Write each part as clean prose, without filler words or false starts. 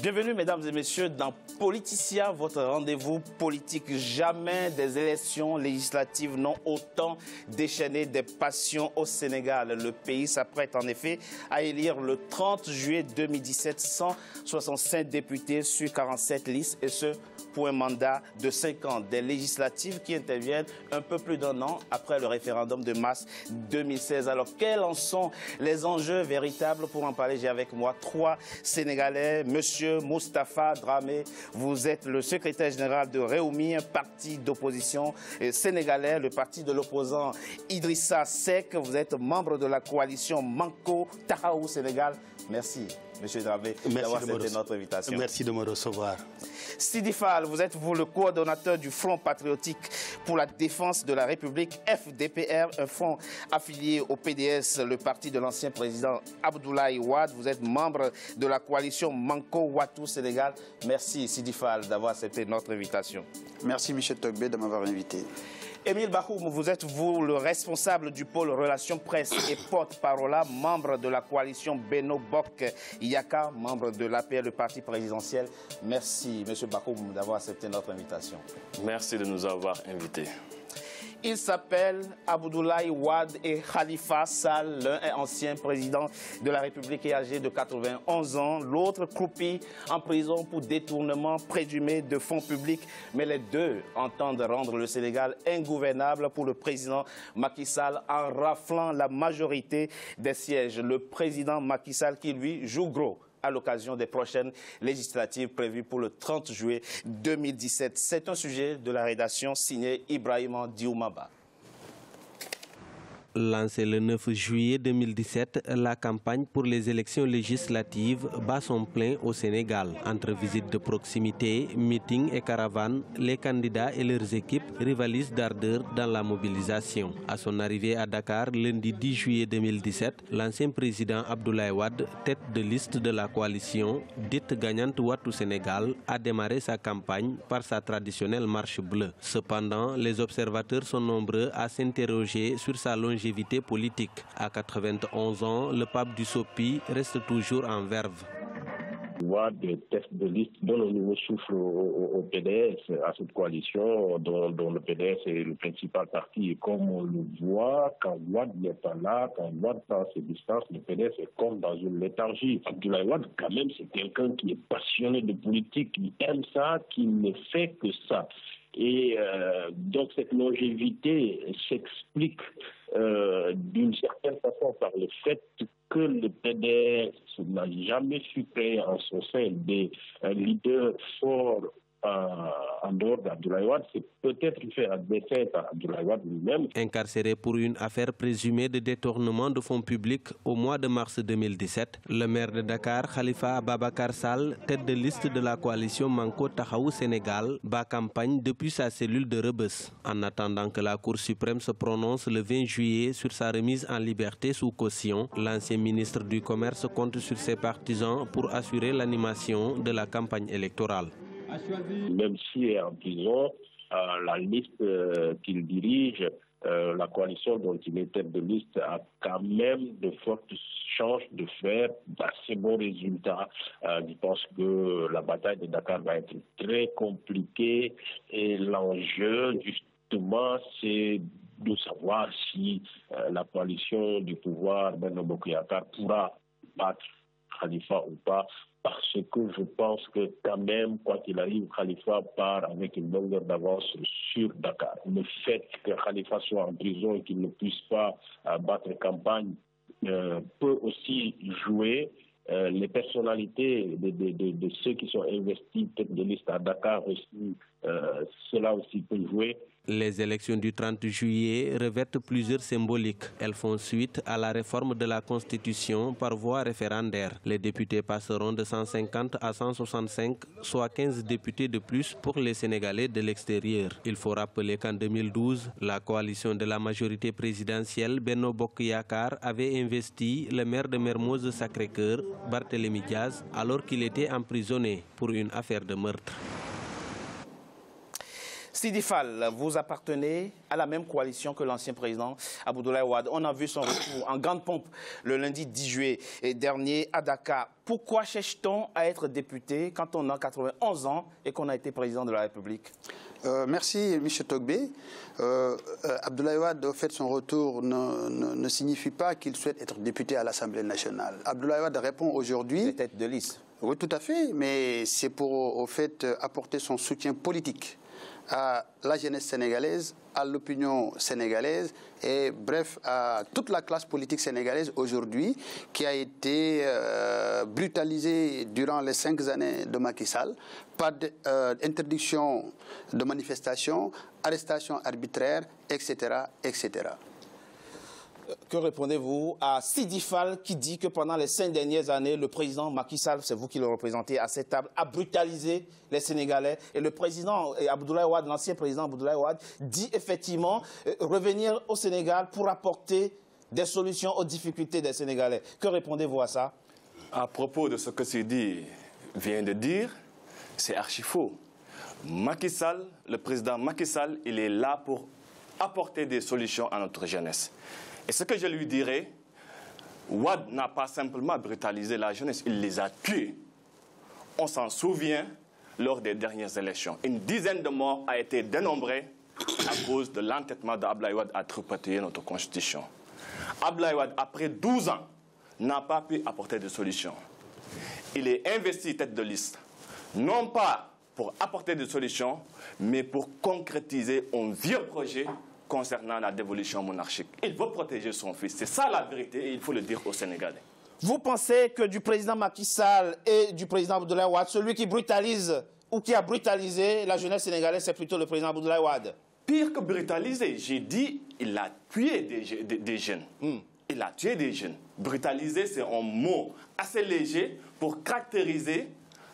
Bienvenue, mesdames et messieurs, dans Politicien, votre rendez-vous politique. Jamais des élections législatives n'ont autant déchaîné des passions au Sénégal. Le pays s'apprête en effet à élire le 30 juillet 2017 165 députés sur 47 listes, et ce pour un mandat de 5 ans. Des législatives qui interviennent un peu plus d'un an après le référendum de mars 2016. Alors, quels en sont les enjeux véritables? Pour en parler, j'ai avec moi 3 Sénégalais. Monsieur Moustapha Dramé, vous êtes le secrétaire général de Réumi, un parti d'opposition sénégalais, le parti de l'opposant Idrissa Seck. Vous êtes membre de la coalition Manko Tahaou Sénégal. Merci, monsieur Dramé, d'avoir accepté notre invitation. Merci de me recevoir. Sidi Fall, vous êtes le coordonnateur du Front patriotique pour la défense de la République, FDPR, un front affilié au PDS, le parti de l'ancien président Abdoulaye Wade. Vous êtes membre de la coalition Manko Watou Sénégal. Merci Sidi Fall d'avoir accepté notre invitation. Merci Michel Togbe de m'avoir invité. Émile Bahoum, vous êtes le responsable du pôle relations presse et porte-parole, membre de la coalition Benno Bokk Yaka, membre de l'APR, le parti présidentiel. Merci, monsieur Bahoum, d'avoir accepté notre invitation. Merci de nous avoir invités. Ils s'appellent Abdoulaye Wade et Khalifa Sall. L'un est ancien président de la République et âgé de 91 ans. L'autre croupit en prison pour détournement présumé de fonds publics. Mais les deux entendent rendre le Sénégal ingouvernable pour le président Macky Sall en raflant la majorité des sièges. Le président Macky Sall qui, lui, joue gros à l'occasion des prochaines législatives prévues pour le 30 juillet 2017. C'est un sujet de la rédaction signé Ibrahima Dioumaba. Lancée le 9 juillet 2017, la campagne pour les élections législatives bat son plein au Sénégal. Entre visites de proximité, meetings et caravanes, les candidats et leurs équipes rivalisent d'ardeur dans la mobilisation. À son arrivée à Dakar lundi 10 juillet 2017, l'ancien président Abdoulaye Wade, tête de liste de la coalition dite gagnante Watou Sénégal, a démarré sa campagne par sa traditionnelle marche bleue. Cependant, les observateurs sont nombreux à s'interroger sur sa longévité politique. À 91 ans, le pape du Sopi reste toujours en verve. Wade, tête de liste, donne un nouveau souffle au PDS, à cette coalition dont le PDS est le principal parti. Et comme on le voit, quand Wade n'est pas là, quand Wade prend ses distances, le PDS est comme dans une léthargie. Abdoulaye Wade, quand même, c'est quelqu'un qui est passionné de politique, qui aime ça, qui ne fait que ça. Et donc cette longévité s'explique d'une certaine façon par le fait que le PDS n'a jamais su créer en son sein des leaders forts en dehors d'Abdoulaye Wade. C'est peut-être fait à dessein par Abdoulaye Wade lui-même. Incarcéré pour une affaire présumée de détournement de fonds publics au mois de mars 2017, le maire de Dakar, Khalifa Ababacar Sall, tête de liste de la coalition Manko Tahaou Sénégal, bat campagne depuis sa cellule de Rebeuss. En attendant que la Cour suprême se prononce le 20 juillet sur sa remise en liberté sous caution, l'ancien ministre du Commerce compte sur ses partisans pour assurer l'animation de la campagne électorale. Même s'il est en prison, la liste qu'il dirige, la coalition dont il est tête de liste, a quand même de fortes chances de faire d'assez bons résultats. Je pense que la bataille de Dakar va être très compliquée et l'enjeu, justement, c'est de savoir si la coalition du pouvoir, Benno Bokk Yaka, pourra battre Khalifa ou pas. Parce que je pense que quand même, quoi qu'il arrive, Khalifa part avec une longueur d'avance sur Dakar. Le fait que Khalifa soit en prison et qu'il ne puisse pas battre campagne peut aussi jouer. Les personnalités de ceux qui sont investis tête de liste à Dakar aussi, cela aussi peut jouer. Les élections du 30 juillet revêtent plusieurs symboliques. Elles font suite à la réforme de la Constitution par voie référendaire. Les députés passeront de 150 à 165, soit 15 députés de plus pour les Sénégalais de l'extérieur. Il faut rappeler qu'en 2012, la coalition de la majorité présidentielle Benno Bokk Yaka avait investi le maire de Mermoz Sacré-Cœur, Barthélémy Diaz, alors qu'il était emprisonné pour une affaire de meurtre. Sidi Fall, vous appartenez à la même coalition que l'ancien président Abdoulaye Wade. On a vu son retour en grande pompe le lundi 10 juillet dernier à Dakar. Pourquoi cherche-t-on à être député quand on a 91 ans et qu'on a été président de la République? Merci, M. Togbé. Abdoulaye Wade, au fait, son retour ne signifie pas qu'il souhaite être député à l'Assemblée nationale. Abdoulaye Wade répond aujourd'hui... Tête de liste. Oui, tout à fait, mais c'est pour, au fait, apporter son soutien politique à la jeunesse sénégalaise, à l'opinion sénégalaise et bref à toute la classe politique sénégalaise aujourd'hui qui a été brutalisée durant les 5 années de Macky Sall par interdiction de manifestations, arrestations arbitraires, etc., etc. Que répondez-vous à Sidi Fall qui dit que pendant les 5 dernières années, le président Macky Sall, c'est vous qui le représentez à cette table, a brutalisé les Sénégalais et le président Abdoulaye Wade, l'ancien président Abdoulaye Wade, dit effectivement revenir au Sénégal pour apporter des solutions aux difficultés des Sénégalais. Que répondez-vous à ça? À propos de ce que Sidi vient de dire, c'est archi faux. Macky Sall, le président Macky Sall, il est là pour apporter des solutions à notre jeunesse. Et ce que je lui dirais, Wade n'a pas simplement brutalisé la jeunesse, il les a tués. On s'en souvient lors des dernières élections. Une dizaine de morts a été dénombrée à cause de l'entêtement d'Abdoulaye Wade à tripatouiller notre constitution. Abdoulaye Wade, après 12 ans, n'a pas pu apporter de solutions. Il est investi tête de liste, non pas pour apporter des solutions, mais pour concrétiser un vieux projet concernant la dévolution monarchique. Il veut protéger son fils. C'est ça la vérité et il faut le dire aux Sénégalais. Vous pensez que du président Macky Sall et du président Abdoulaye Wade, celui qui brutalise ou qui a brutalisé la jeunesse sénégalaise, c'est plutôt le président Abdoulaye Wade? Pire que brutaliser, j'ai dit, il a tué des jeunes. Il a tué des jeunes. Brutaliser, c'est un mot assez léger pour caractériser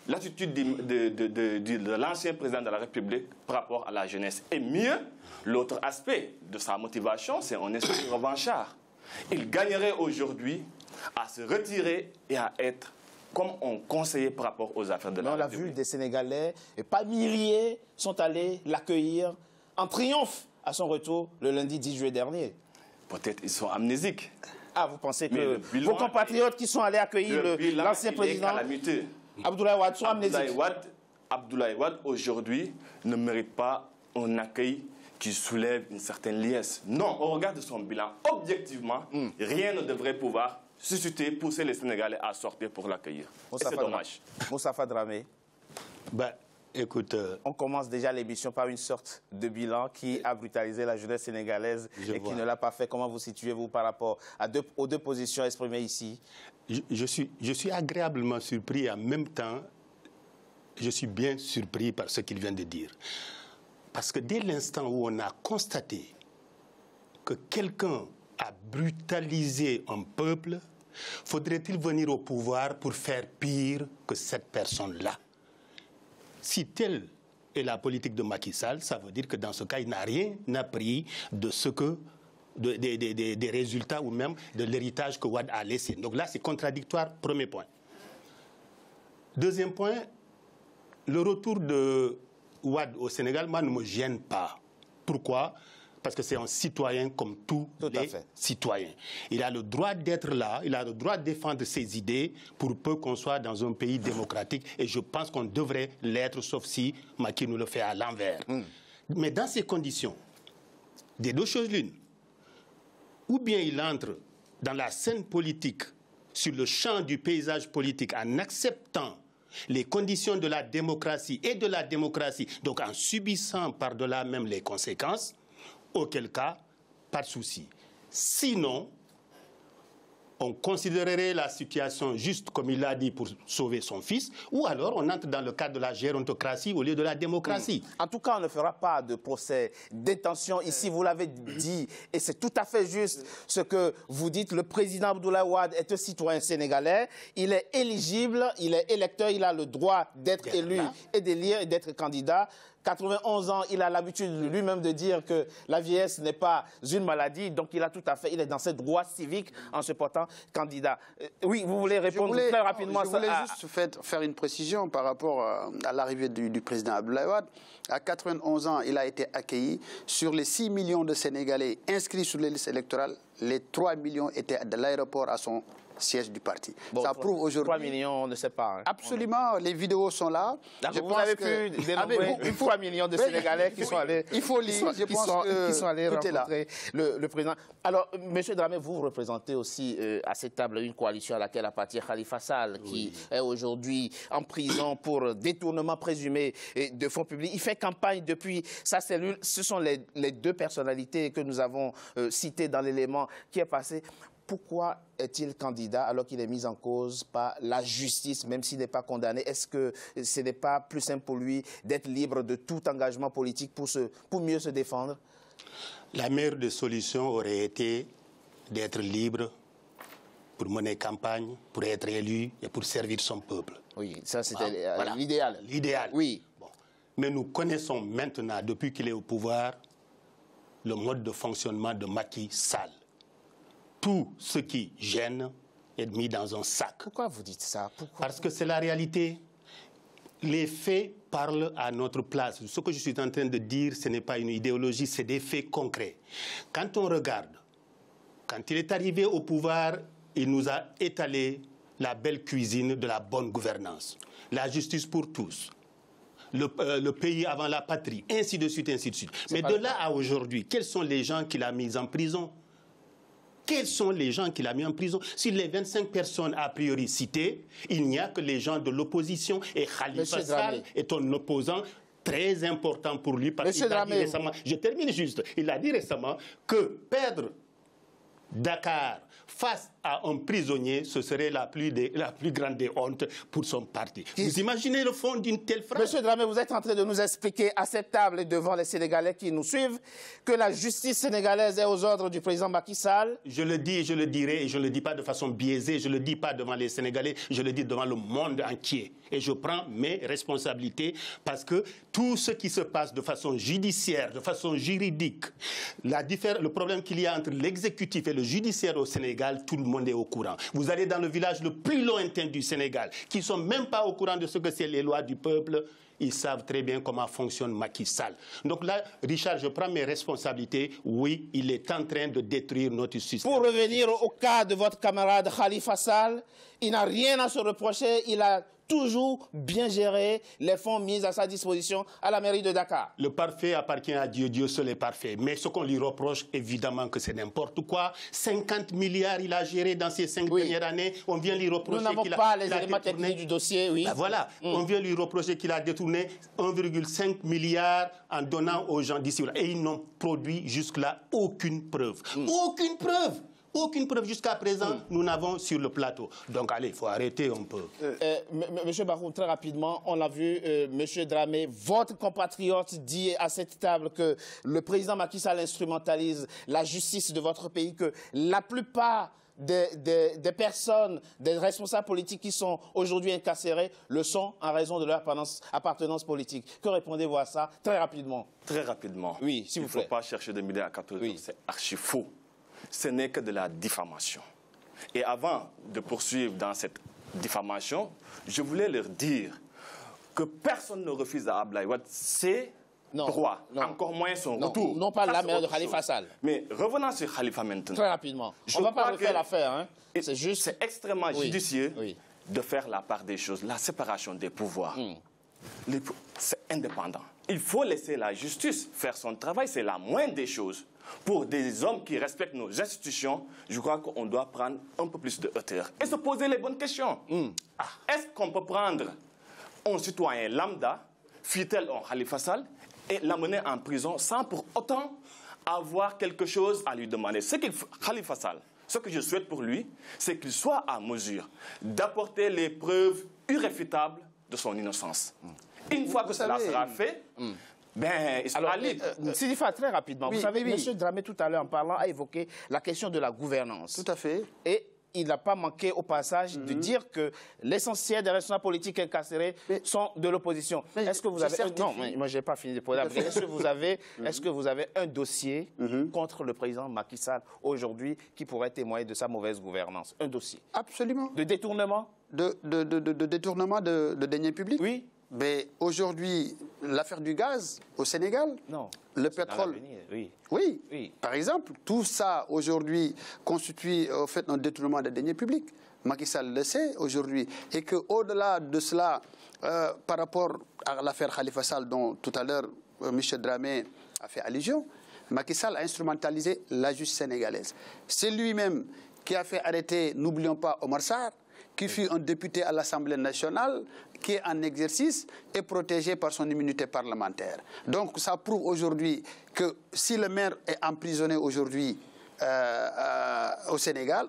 l'attitude de l'ancien président de la République par rapport à la jeunesse. Et mieux, l'autre aspect de sa motivation, c'est un esprit revanchard. Il gagnerait aujourd'hui à se retirer et à être comme un conseiller par rapport aux affaires de la République. On l'a vu, des Sénégalais, et pas milliers, sont allés l'accueillir en triomphe à son retour le lundi 10 juillet dernier. Peut-être ils sont amnésiques. Ah, vous pensez que vos compatriotes qui sont allés accueillir l'ancien président Abdoulaye Wade sont amnésiques? Abdoulaye Wade, aujourd'hui, ne mérite pas un accueil qui soulève une certaine liesse. Non, au regard de son bilan, objectivement, rien ne devrait pouvoir susciter, pousser les Sénégalais à sortir pour l'accueillir. C'est dommage. Moustapha Dramé. Écoute, on commence déjà l'émission par une sorte de bilan qui a brutalisé la jeunesse sénégalaise et qui ne l'a pas fait. Comment vous situez-vous par rapport aux deux positions exprimées ici? Je suis agréablement surpris et en même temps, je suis bien surpris par ce qu'il vient de dire. Parce que dès l'instant où on a constaté que quelqu'un a brutalisé un peuple, faudrait-il venir au pouvoir pour faire pire que cette personne-là? Si telle est la politique de Macky Sall, ça veut dire que dans ce cas, il n'a rien appris de ce que des résultats ou même de l'héritage que Wade a laissé. Donc là, c'est contradictoire, premier point. Deuxième point, le retour de Wade au Sénégal, moi, ne me gêne pas. Pourquoi? Parce que c'est un citoyen comme tous les citoyens. Il a le droit d'être là, il a le droit de défendre ses idées pour peu qu'on soit dans un pays démocratique. Et je pense qu'on devrait l'être, sauf si Macky nous le fait à l'envers. Mais dans ces conditions, des deux choses l'une. Ou bien il entre dans la scène politique, sur le champ du paysage politique, en acceptant les conditions de la démocratie et de la démocratie, donc en subissant par-delà même les conséquences, auquel cas, pas de souci. Sinon, on considérerait la situation juste comme il l'a dit pour sauver son fils, ou alors on entre dans le cadre de la gérontocratie au lieu de la démocratie. En tout cas, on ne fera pas de procès d'intention ici, vous l'avez dit, et c'est tout à fait juste ce que vous dites. Le président Abdoulaye Wade est un citoyen sénégalais, il est éligible, il est électeur, il a le droit d'être élu et d'élire et d'être candidat. 91 ans, il a l'habitude lui-même de dire que la vieillesse n'est pas une maladie, donc il est dans ses droits civiques en se portant candidat. Oui, vous voulez répondre très rapidement à ça? Je voulais juste faire une précision par rapport à l'arrivée du président Abdoulaye Wade. À 91 ans, il a été accueilli. Sur les 6 millions de Sénégalais inscrits sur les listes électorales, les 3 millions étaient de l'aéroport à son siège du parti. Bon, ça prouve aujourd'hui... 3 millions, on ne sait pas. Hein. Absolument, les vidéos sont là. Vous avez pu dénombrer 3 millions de Sénégalais qui sont allés... Il faut lire, je pense que qui sont allés tout est là. rencontrer le président. Alors, M. Dramé, vous représentez aussi à cette table une coalition à laquelle appartient Khalifa Sall, qui est aujourd'hui en prison pour détournement présumé de fonds publics. Il fait campagne depuis sa cellule. Ce sont les deux personnalités que nous avons citées dans l'élément qui est passé. Pourquoi est-il candidat alors qu'il est mis en cause par la justice, même s'il n'est pas condamné? Est-ce que ce n'est pas plus simple pour lui d'être libre de tout engagement politique pour mieux se défendre? La meilleure des solutions aurait été d'être libre pour mener campagne, pour être élu et pour servir son peuple. Oui, ça c'était l'idéal. L'idéal. Oui. Bon. Mais nous connaissons maintenant, depuis qu'il est au pouvoir, le mode de fonctionnement de Macky Sall. Tout ce qui gêne est mis dans un sac. Pourquoi vous dites ça? Pourquoi? Parce que c'est la réalité. Les faits parlent à notre place. Ce que je suis en train de dire, ce n'est pas une idéologie, c'est des faits concrets. Quand on regarde, quand il est arrivé au pouvoir, il nous a étalé la belle cuisine de la bonne gouvernance. La justice pour tous. Le pays avant la patrie, ainsi de suite, ainsi de suite. Mais de là à aujourd'hui, quels sont les gens qu'il a mis en prison? Quels sont les gens qu'il a mis en prison? Sur les 25 personnes a priori citées, il n'y a que les gens de l'opposition. Et Khalifa Sall est un opposant très important pour lui. Parce qu'il a dit récemment, je termine juste, il a dit récemment que perdre Dakar face à un prisonnier, ce serait la plus grande des hontes pour son parti. Vous imaginez le fond d'une telle phrase? Monsieur Dramé, vous êtes en train de nous expliquer à cette table et devant les Sénégalais qui nous suivent que la justice sénégalaise est aux ordres du président Macky Sall. Je le dis et je le dirai, et je ne le dis pas de façon biaisée, je ne le dis pas devant les Sénégalais, je le dis devant le monde entier. Et je prends mes responsabilités parce que tout ce qui se passe de façon judiciaire, de façon juridique, le problème qu'il y a entre l'exécutif et le judiciaire au Sénégal, tout le monde est au courant. Vous allez dans le village le plus lointain du Sénégal, qui ne sont même pas au courant de ce que c'est les lois du peuple. Ils savent très bien comment fonctionne Macky Sall. Donc là, Richard, je prends mes responsabilités. Oui, il est en train de détruire notre système. Pour revenir au cas de votre camarade Khalifa Sall, il n'a rien à se reprocher. Il a toujours bien géré les fonds mis à sa disposition à la mairie de Dakar. Le parfait appartient à Dieu, Dieu seul est parfait. Mais ce qu'on lui reproche, évidemment que c'est n'importe quoi. 50 milliards il a géré dans ces 5 dernières années. On vient lui reprocher qu'il a... Nous n'avons pas les éléments techniques du dossier, oui. Ben voilà, on vient lui reprocher qu'il a détourné 1,5 milliard en donnant aux gens d'ici. Et ils n'ont produit jusque-là aucune preuve. Aucune preuve! Aucune preuve jusqu'à présent, nous n'avons sur le plateau. Donc, allez, il faut arrêter un peu. Monsieur Barou, très rapidement, on l'a vu, Monsieur Dramé, votre compatriote dit à cette table que le président Macky Sall instrumentalise la justice de votre pays, que la plupart des personnes, des responsables politiques qui sont aujourd'hui incarcérés le sont en raison de leur appartenance politique. Que répondez-vous à ça, très rapidement? Très rapidement. Oui, s'il vous plaît. Il ne faut pas chercher de midi à 14 heures, c'est archi faux. Ce n'est que de la diffamation. Et avant de poursuivre dans cette diffamation, je voulais leur dire que personne ne refuse à Abdoulaye Wade ses droits, encore moins son retour. Non pas la mère de Khalifa Sall. Mais revenons sur Khalifa maintenant. Très rapidement. On ne va pas refaire l'affaire. Hein. C'est extrêmement judicieux de faire la part des choses, la séparation des pouvoirs. C'est indépendant. Il faut laisser la justice faire son travail, c'est la moindre des choses. Pour des hommes qui respectent nos institutions, je crois qu'on doit prendre un peu plus de hauteur et se poser les bonnes questions. Est-ce qu'on peut prendre un citoyen lambda, fût-il un Khalifa Sall, et l'amener en prison sans pour autant avoir quelque chose à lui demander? Khalifa Sall, ce que je souhaite pour lui, c'est qu'il soit à mesure d'apporter les preuves irréfutables de son innocence. Une fois que cela sera fait, ben, il sera libre. Sidifa, très rapidement. Vous savez, M. Dramé, tout à l'heure, en parlant, a évoqué la question de la gouvernance. Tout à fait. Et il n'a pas manqué au passage de dire que l'essentiel des responsables politiques incarcérés sont de l'opposition. Est-ce que vous avez... Non, moi, je n'ai pas fini de poser la question. Est-ce que vous avez un dossier contre le président Macky Sall aujourd'hui qui pourrait témoigner de sa mauvaise gouvernance? Un dossier? Absolument. De détournement? De détournement de deniers publics? Oui. Mais aujourd'hui, l'affaire du gaz au Sénégal, non, le pétrole, oui. Oui. Oui, par exemple, tout ça aujourd'hui constitue au fait un détournement des deniers publics. Macky Sall le sait aujourd'hui. Et qu'au-delà de cela, par rapport à l'affaire Khalifa Sall dont tout à l'heure M. Dramé a fait allusion, Macky Sall a instrumentalisé la justice sénégalaise. C'est lui-même qui a fait arrêter, n'oublions pas, Omar Sarr, qui fut un député à l'Assemblée nationale, qui est en exercice et protégé par son immunité parlementaire. Donc ça prouve aujourd'hui que si le maire est emprisonné aujourd'hui au Sénégal,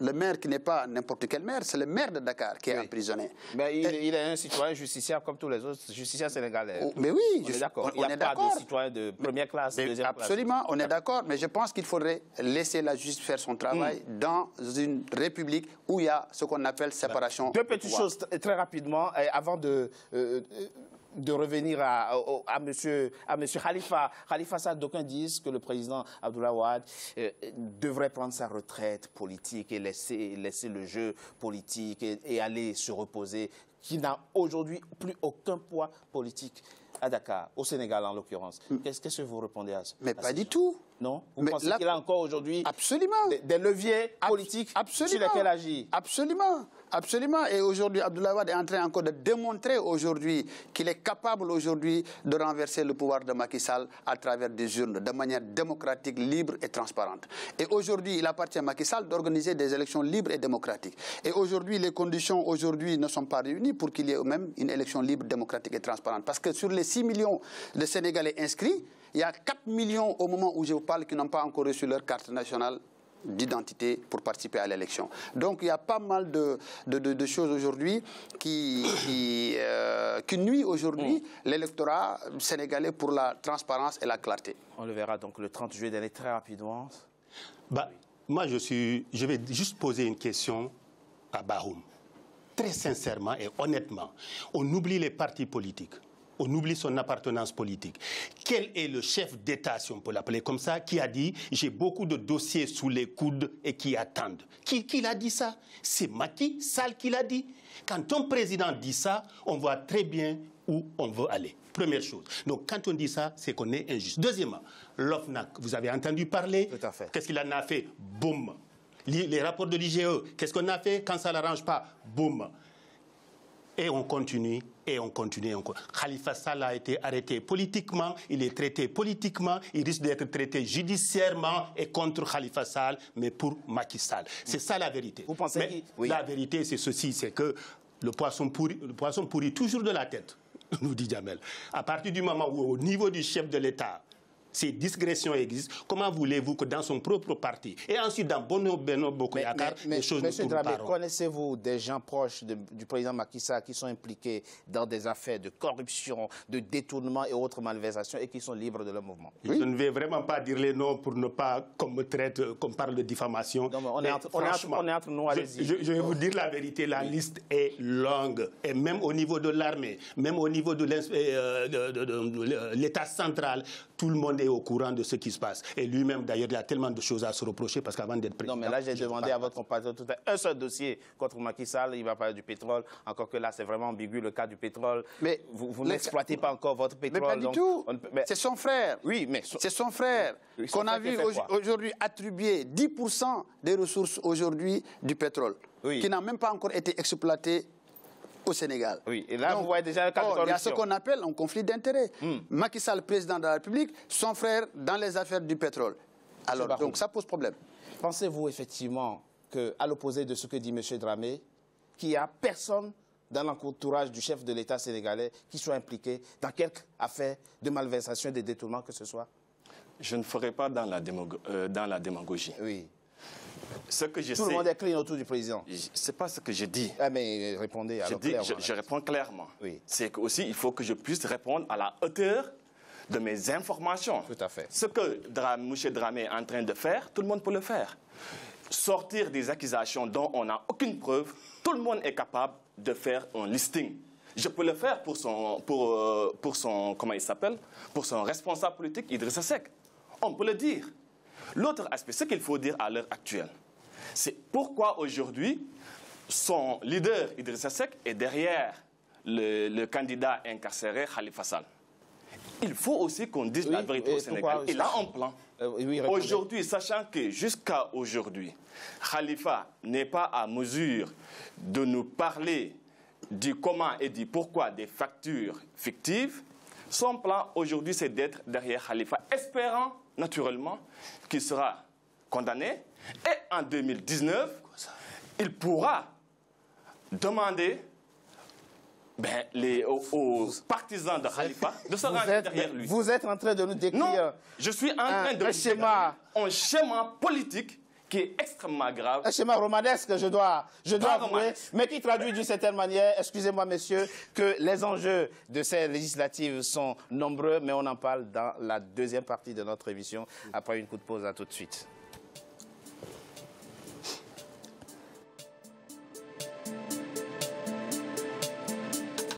le maire qui n'est pas n'importe quel maire, c'est le maire de Dakar qui est emprisonné. Mais il est un citoyen justiciable comme tous les autres justiciables sénégalais. Mais oui, on est d'accord. Il n'y a pas de citoyen de première classe, deuxième classe. Absolument, on est d'accord, mais je pense qu'il faudrait laisser la justice faire son travail dans une république où il y a ce qu'on appelle séparation. Deux petites choses très rapidement, avant de revenir à monsieur Khalifa. Khalifa Sall, d'aucuns disent que le président Abdoulaye Wade devrait prendre sa retraite politique et laisser le jeu politique et aller se reposer, qui n'a aujourd'hui plus aucun poids politique à Dakar, au Sénégal en l'occurrence. Qu'est-ce que vous répondez à ça? Mais pas du tout. Non? Vous pensez qu'il a encore aujourd'hui des leviers politiques sur lesquels agir? Absolument. Absolument. Et aujourd'hui, Abdoulaye Wade est en train encore de démontrer aujourd'hui qu'il est capable aujourd'hui de renverser le pouvoir de Macky Sall à travers des urnes, de manière démocratique, libre et transparente. Et aujourd'hui, il appartient à Macky Sall d'organiser des élections libres et démocratiques. Et aujourd'hui, les conditions aujourd'hui ne sont pas réunies pour qu'il y ait même une élection libre, démocratique et transparente. Parce que sur les 6 millions de Sénégalais inscrits, il y a 4 millions au moment où je vous parle qui n'ont pas encore reçu leur carte nationale d'identité pour participer à l'élection. Donc il y a pas mal de choses aujourd'hui qui nuisent aujourd'hui l'électorat sénégalais pour la transparence et la clarté. On le verra donc le 30 juillet dernier très rapidement. Moi, je vais juste poser une question à Bahoum. Très sincèrement et honnêtement, on oublie les partis politiques. On oublie son appartenance politique. Quel est le chef d'État, si on peut l'appeler comme ça, qui a dit « j'ai beaucoup de dossiers sous les coudes et qui attendent ». Qui l'a dit ça? C'est Macky Sall qui l'a dit. Quand un président dit ça, on voit très bien où on veut aller. Première chose. Donc quand on dit ça, c'est qu'on est injuste. Deuxièmement, l'OFNAC, vous avez entendu parler? Tout à fait. Qu'est-ce qu'il en a fait? Boum. Les rapports de l'IGE, qu'est-ce qu'on a fait? Quand ça ne l'arrange pas, boum. Et on continue, et on continue, et on continue. Khalifa Sall a été arrêté politiquement, il est traité politiquement, il risque d'être traité judiciairement et contre Khalifa Sall, mais pour Macky Sall. C'est ça la vérité. Vous pensez La vérité, c'est ceci, c'est que le poisson pourrit toujours de la tête, nous dit Jamel. À partir du moment où, au niveau du chef de l'État, ces discrétions existent, comment voulez-vous que dans son propre parti, et ensuite dans Benno Bokk Yakaar, les choses ne tournent pas rond? Connaissez-vous des gens proches du président Macky Sall qui sont impliqués dans des affaires de corruption, de détournement et autres malversations et qui sont libres de leur mouvement? Je ne vais vraiment pas dire les noms pour ne pas qu'on me traite, qu'on parle de diffamation. Non, mais on est entre nous, allez-y. Je vais vous dire la vérité, la liste est longue. Et même au niveau de l'armée, même au niveau de l'État central, tout le monde est au courant de ce qui se passe. Et lui-même, d'ailleurs, il a tellement de choses à se reprocher parce qu'avant d'être président... Non, mais là, j'ai demandé à votre compatriote tout à l'heure un seul dossier contre Macky Sall. Il va parler du pétrole. Encore que là, c'est vraiment ambigu, le cas du pétrole. Mais vous n'exploitez pas encore votre pétrole. Mais pas du tout. C'est son frère. Oui, mais... C'est son frère qu'on a vu aujourd'hui attribuer 10% des ressources aujourd'hui du pétrole, qui n'a même pas encore été exploité au Sénégal. Oui, et là, vous voyez déjà le cas de corruption. Il y a ce qu'on appelle un conflit d'intérêts. Macky Sall, président de la République, son frère dans les affaires du pétrole. Alors, donc ça pose problème. Pensez-vous effectivement qu'à l'opposé de ce que dit M. Dramé, qu'il n'y a personne dans l'entourage du chef de l'État sénégalais qui soit impliqué dans quelque affaire de malversation et de détournement que ce soit? Je ne ferai pas dans la démagogie. Oui. Ce que je Tout le monde est clean autour du président. C'est pas ce que je dis. Ah, mais répondez alors clairement. Je réponds clairement. Oui. C'est qu'aussi, il faut que je puisse répondre à la hauteur de mes informations. Tout à fait. Ce que M. Dramé est en train de faire, tout le monde peut le faire. sortir des accusations dont on n'a aucune preuve, tout le monde est capable de faire un listing. Je peux le faire pour son comment il s'appelle, pour son responsable politique, Idrissa Seck. On peut le dire. L'autre aspect, ce qu'il faut dire à l'heure actuelle, c'est pourquoi aujourd'hui, son leader, Idrissa Seck, est derrière le candidat incarcéré, Khalifa Sall. Il faut aussi qu'on dise la vérité au Sénégal. Il a un plan. Aujourd'hui, sachant que jusqu'à aujourd'hui, Khalifa n'est pas à mesure de nous parler du comment et du pourquoi des factures fictives, son plan aujourd'hui, c'est d'être derrière Khalifa, espérant naturellement qu'il sera condamné. Et en 2019, il pourra demander aux partisans de Khalifa de se rendre derrière lui. Vous êtes en train de nous décrire non, je suis en train de un schéma politique qui est extrêmement grave. Un schéma romanesque, je dois avouer, mais qui traduit d'une certaine manière, excusez-moi messieurs, que les enjeux de ces législatives sont nombreux, mais on en parle dans la deuxième partie de notre émission, après une courte pause. À tout de suite.